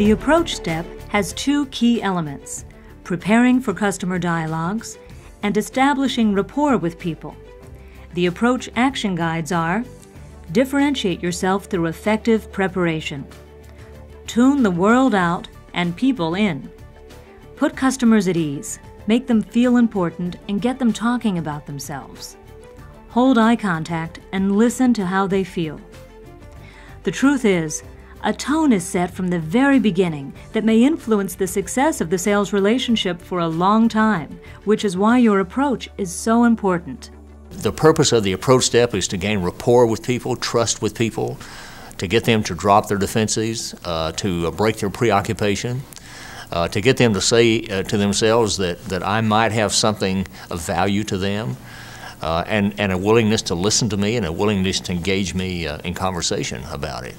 The approach step has two key elements: preparing for customer dialogues and establishing rapport with people. The approach action guides are: differentiate yourself through effective preparation, tune the world out and people in, put customers at ease, make them feel important, and get them talking about themselves, hold eye contact and listen to how they feel. The truth is, a tone is set from the very beginning that may influence the success of the sales relationship for a long time, which is why your approach is so important. The purpose of the approach step is to gain rapport with people, trust with people, to get them to drop their defenses, to break their preoccupation, to get them to say to themselves that I might have something of value to them, and a willingness to listen to me and a willingness to engage me in conversation about it.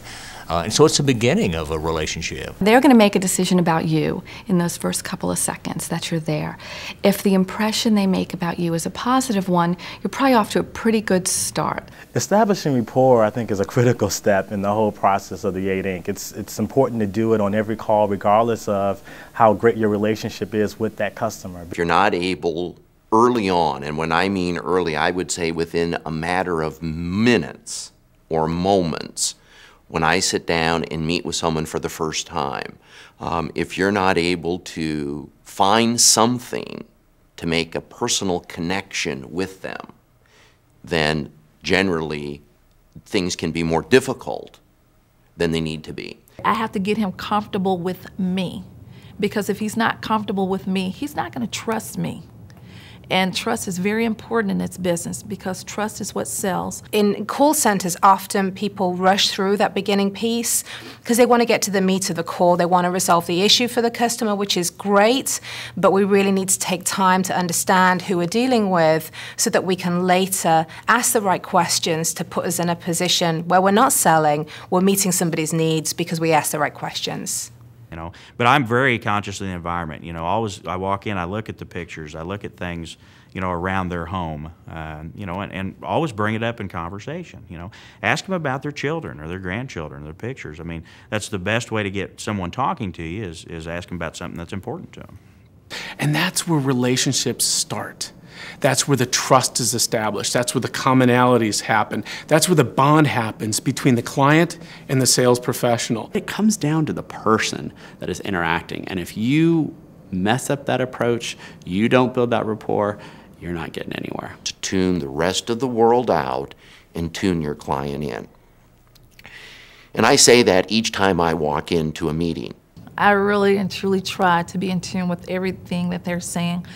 And so it's the beginning of a relationship. They're going to make a decision about you in those first couple of seconds that you're there. If the impression they make about you is a positive one, you're probably off to a pretty good start. Establishing rapport, I think, is a critical step in the whole process of the 8 Inc. It's important to do it on every call, regardless of how great your relationship is with that customer. If you're not able early on, and when I mean early, I would say within a matter of minutes or moments, when I sit down and meet with someone for the first time, if you're not able to find something to make a personal connection with them, then generally things can be more difficult than they need to be. I have to get him comfortable with me, because if he's not comfortable with me, he's not going to trust me. And trust is very important in this business because trust is what sells. In call centers, often people rush through that beginning piece because they want to get to the meat of the call. They want to resolve the issue for the customer, which is great, but we really need to take time to understand who we're dealing with so that we can later ask the right questions to put us in a position where we're not selling, we're meeting somebody's needs because we ask the right questions. But I'm very conscious of the environment. Always I walk in, I look at the pictures, I look at things, around their home, and always bring it up in conversation. Ask them about their children or their grandchildren, their pictures. I mean, that's the best way to get someone talking to you is ask them about something that's important to them. And that's where relationships start. That's where the trust is established. That's where the commonalities happen. That's where the bond happens between the client and the sales professional. It comes down to the person that is interacting. And if you mess up that approach, you don't build that rapport, you're not getting anywhere. To tune the rest of the world out and tune your client in. And I say that each time I walk into a meeting. I really and truly try to be in tune with everything that they're saying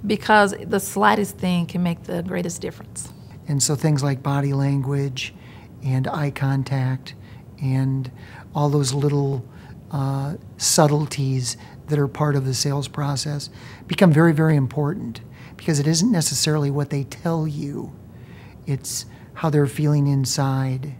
because the slightest thing can make the greatest difference. And so things like body language and eye contact and all those little subtleties that are part of the sales process become very, very important because it isn't necessarily what they tell you, it's how they're feeling inside.